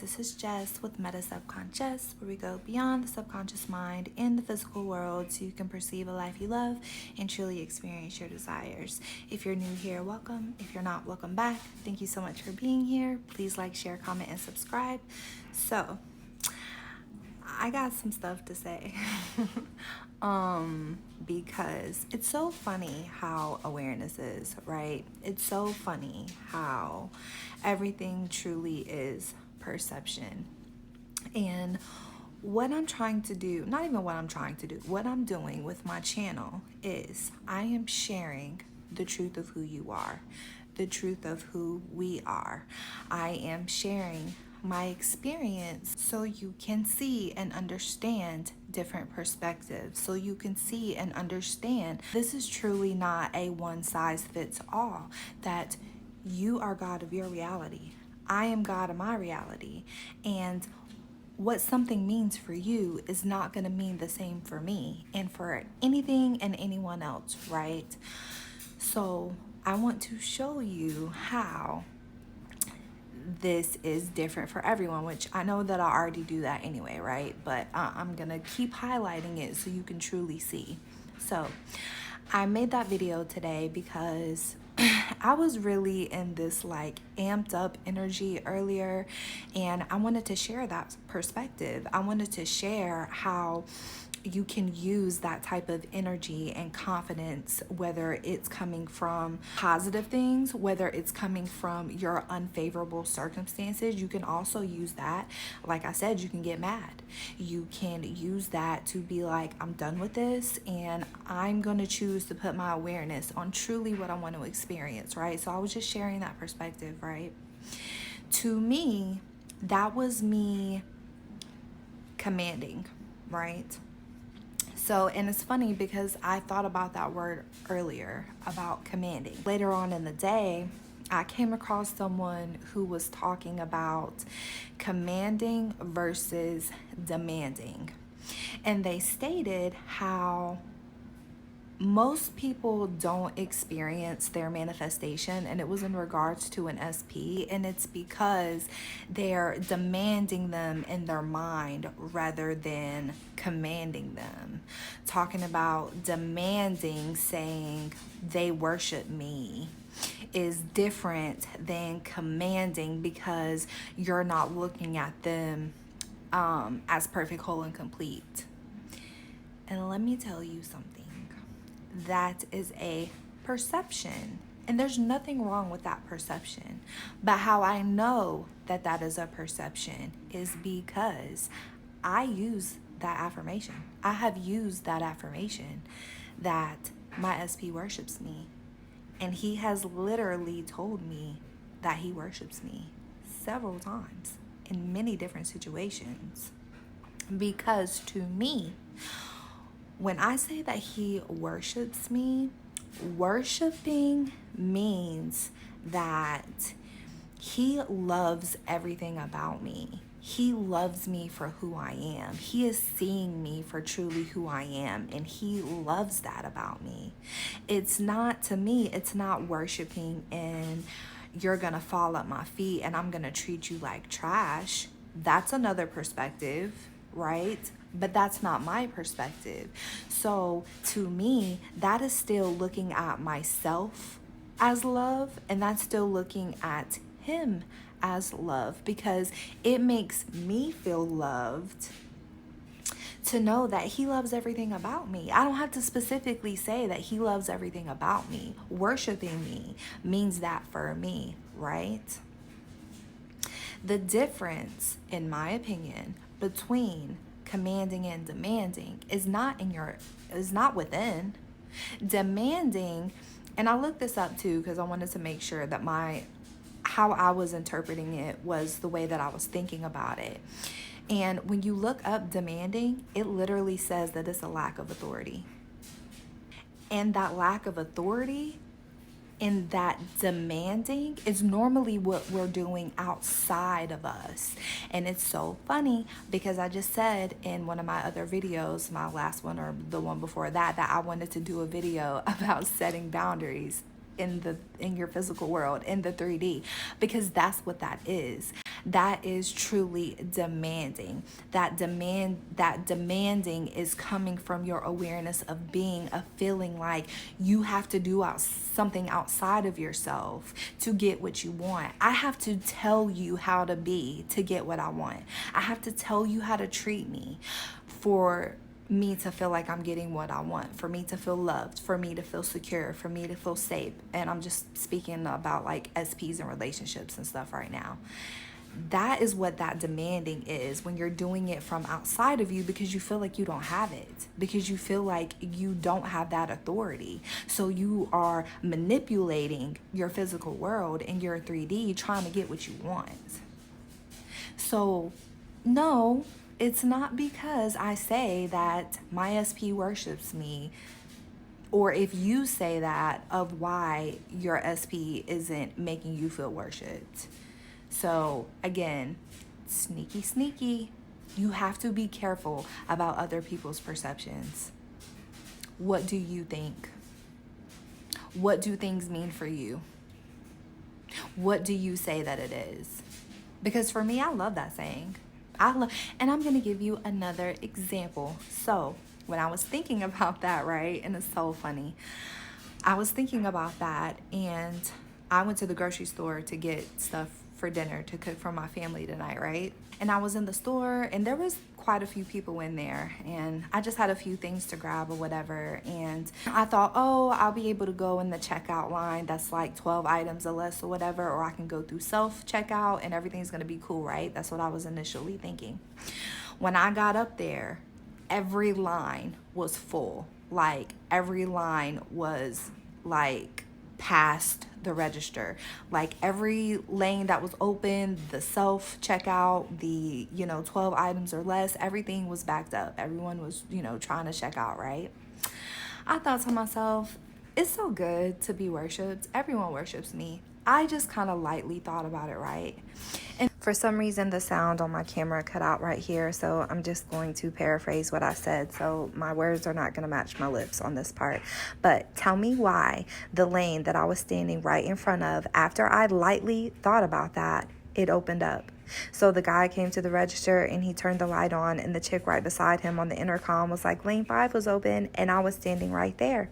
this is Jess with MetaSubconjess, where we go beyond the subconscious mind in the physical world so you can perceive a life you love and truly experience your desires. If you're new here, welcome. If you're not, welcome back. Thank you so much for being here. Please like, share, comment, and subscribe. So, I got some stuff to say. Because it's so funny how awareness is, right? It's so funny how everything truly is perception. And what I'm trying to do, not even what I'm trying to do, what I'm doing with my channel is I am sharing the truth of who you are, the truth of who we are. I am sharing my experience so you can see and understand different perspectives, so you can see and understand this is truly not a one size fits all, that you are God of your reality. I am God of my reality. And what something means for you is not going to mean the same for me and for anything and anyone else, right? So I want to show you how this is different for everyone, which I know that I already do that anyway, right? But I'm gonna keep highlighting it so you can truly see. So I made that video today because I was really in this like amped up energy earlier, and I wanted to share that perspective. I wanted to share how you can use that type of energy and confidence, whether it's coming from positive things, whether it's coming from your unfavorable circumstances. You can also use that, like I said, you can get mad. You can use that to be like, I'm done with this and I'm gonna choose to put my awareness on truly what I want to experience, right? So I was just sharing that perspective, right? To me, that was me commanding, right? So, and it's funny because I thought about that word earlier, about commanding. Later on in the day, I came across someone who was talking about commanding versus demanding. And they stated how most people don't experience their manifestation, and it was in regards to an SP, and it's because they're demanding them in their mind rather than commanding them. Talking about demanding, saying they worship me, is different than commanding, because you're not looking at them as perfect, whole, and complete. And let me tell you something. That is a perception, and there's nothing wrong with that perception. But how I know that that is a perception is because I use that affirmation. I have used that affirmation that my SP worships me, and he has literally told me that he worships me several times in many different situations. Because to me, when I say that he worships me, worshiping means that he loves everything about me. He loves me for who I am. He is seeing me for truly who I am, and he loves that about me. It's not, to me, it's not worshiping and you're gonna fall at my feet and I'm gonna treat you like trash. That's another perspective, right? But that's not my perspective. So to me, that is still looking at myself as love, and that's still looking at him as love, because it makes me feel loved to know that he loves everything about me. I don't have to specifically say that he loves everything about me. Worshiping me means that for me, right? The difference, in my opinion, between commanding and demanding is not within. Demanding, and I looked this up too because I wanted to make sure that how I was interpreting it was the way that I was thinking about it. And when you look up demanding, it literally says that it's a lack of authority. And that lack of authority in that demanding is normally what we're doing outside of us. And it's so funny because I just said in one of my other videos, my last one or the one before that, that I wanted to do a video about setting boundaries. in your physical world, in the 3D, because that's what that is. That is truly demanding. That demanding is coming from your awareness of being, of feeling like you have to do something outside of yourself to get what you want. I have to tell you how to be to get what I want. I have to tell you how to treat me for me to feel like I'm getting what I want, for me to feel loved, for me to feel secure, for me to feel safe. And I'm just speaking about like SPs and relationships and stuff right now. That is what that demanding is, when you're doing it from outside of you because you feel like you don't have it, because you feel like you don't have that authority. So you are manipulating your physical world in your 3D trying to get what you want. So no, it's not because I say that my SP worships me, or if you say that, of why your SP isn't making you feel worshipped. So again, sneaky. You have to be careful about other people's perceptions. What do you think? What do things mean for you? What do you say that it is? Because for me, I love that saying. And I'm going to give you another example. So when I was thinking about that, right, and it's so funny, I was thinking about that, and I went to the grocery store to get stuff for dinner to cook for my family tonight, right? And I was in the store, and there was quite a few people in there, and I just had a few things to grab or whatever. And I thought, oh, I'll be able to go in the checkout line that's like 12 items or less or whatever, or I can go through self checkout and everything's gonna be cool, right? That's what I was initially thinking. When I got up there, every line was full. Like every line was like past the register. Like every lane that was open, the self checkout, the 12 items or less, everything was backed up. Everyone was trying to check out, right? I thought to myself, it's so good to be worshipped. Everyone worships me. I just kind of lightly thought about it, right? And for some reason, the sound on my camera cut out right here, so I'm just going to paraphrase what I said. So my words are not going to match my lips on this part. But tell me why the lane that I was standing right in front of, after I lightly thought about that, it opened up. So the guy came to the register and he turned the light on, and the chick right beside him on the intercom was like, lane 5 was open, and I was standing right there.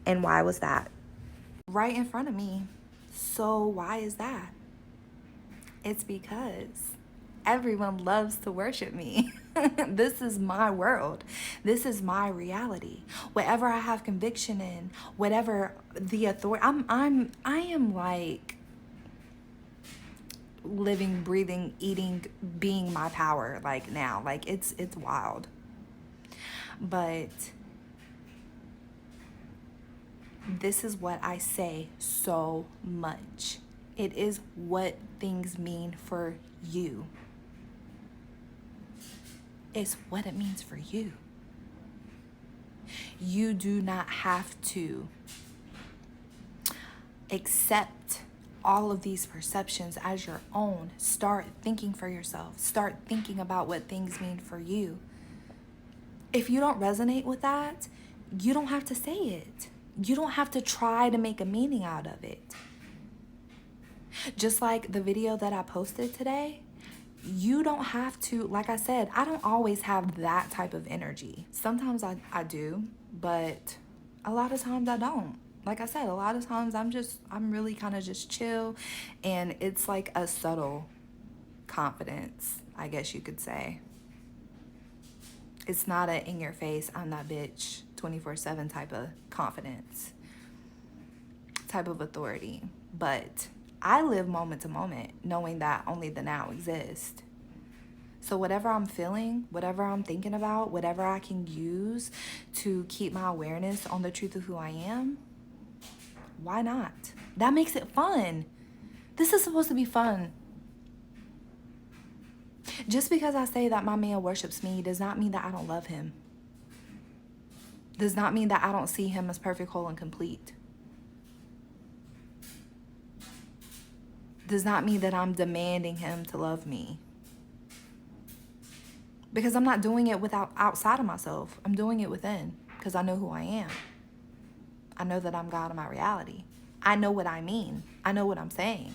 And why was that? Right in front of me. So why is that? It's because everyone loves to worship me. This is my world. This is my reality. Whatever I have conviction in, whatever the authority, I am like living, breathing, eating, being my power like now. Like it's wild. But this is what I say so much. It is what things mean for you. It's what it means for you. You do not have to accept all of these perceptions as your own. Start thinking for yourself. Start thinking about what things mean for you. If you don't resonate with that, you don't have to say it. You don't have to try to make a meaning out of it. Just like the video that I posted today, you don't have to, like I said, I don't always have that type of energy. Sometimes I do, but a lot of times I don't. Like I said, a lot of times I'm really kind of just chill, and it's like a subtle confidence, I guess you could say. It's not a in your face, I'm that bitch 24/7 type of confidence, type of authority. But I live moment to moment, knowing that only the now exists. So whatever I'm feeling, whatever I'm thinking about, whatever I can use to keep my awareness on the truth of who I am, why not? That makes it fun. This is supposed to be fun. Just because I say that my man worships me does not mean that I don't love him. Does not mean that I don't see him as perfect, whole, and complete. Does not mean that I'm demanding him to love me. Because I'm not doing it outside of myself. I'm doing it within, because I know who I am. I know that I'm God in my reality. I know what I mean. I know what I'm saying.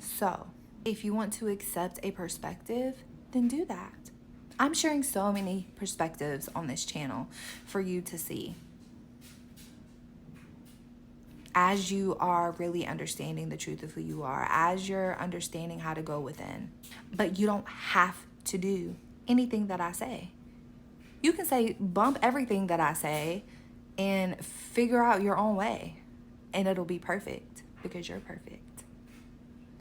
So, if you want to accept a perspective, then do that. I'm sharing so many perspectives on this channel for you to see as you are really understanding the truth of who you are, as you're understanding how to go within. But you don't have to do anything that I say. You can say, bump everything that I say and figure out your own way, and it'll be perfect because you're perfect.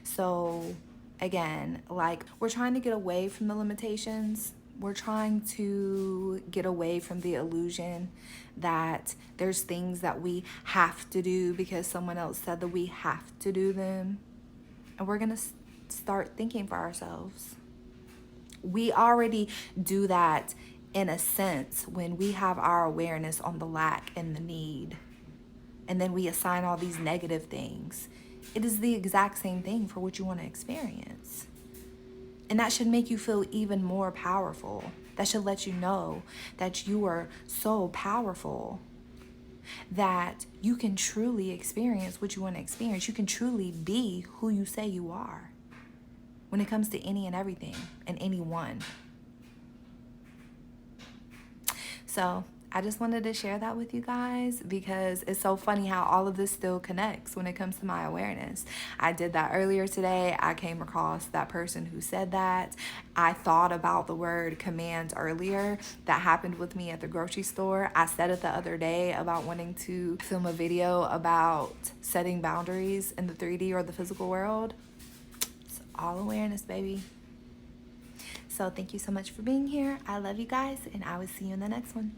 So again, like, we're trying to get away from the limitations. We're trying to get away from the illusion that there's things that we have to do because someone else said that we have to do them. And we're going to start thinking for ourselves. We already do that in a sense when we have our awareness on the lack and the need. And then we assign all these negative things. It is the exact same thing for what you want to experience. And that should make you feel even more powerful. That should let you know that you are so powerful that you can truly experience what you want to experience. You can truly be who you say you are when it comes to any and everything and anyone. So I just wanted to share that with you guys because it's so funny how all of this still connects when it comes to my awareness. I did that earlier today. I came across that person who said that. I thought about the word command earlier. That happened with me at the grocery store. I said it the other day about wanting to film a video about setting boundaries in the 3D or the physical world. It's all awareness, baby. So thank you so much for being here. I love you guys, and I will see you in the next one.